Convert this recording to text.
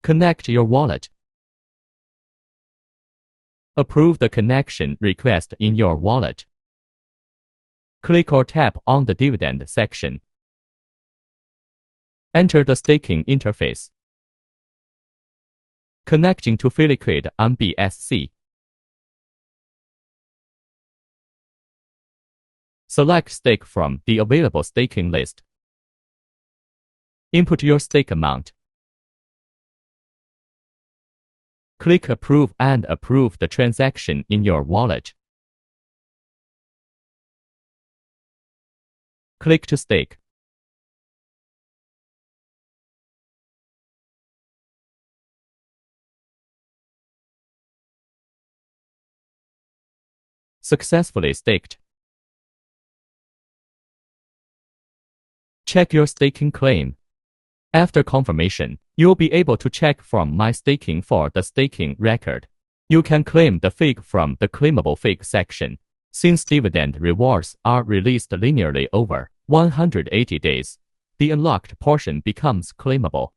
Connect your wallet. Approve the connection request in your wallet. Click or tap on the dividend section. Enter the staking interface. Connecting to FILLiquid on BSC. Select stake from the available staking list. Input your stake amount. Click Approve and approve the transaction in your wallet. Click to stake. Successfully staked. Check your staking claim. After confirmation, you'll be able to check from My Staking for the staking record. You can claim the FIG from the Claimable FIG section. Since dividend rewards are released linearly over 180 days, the unlocked portion becomes claimable.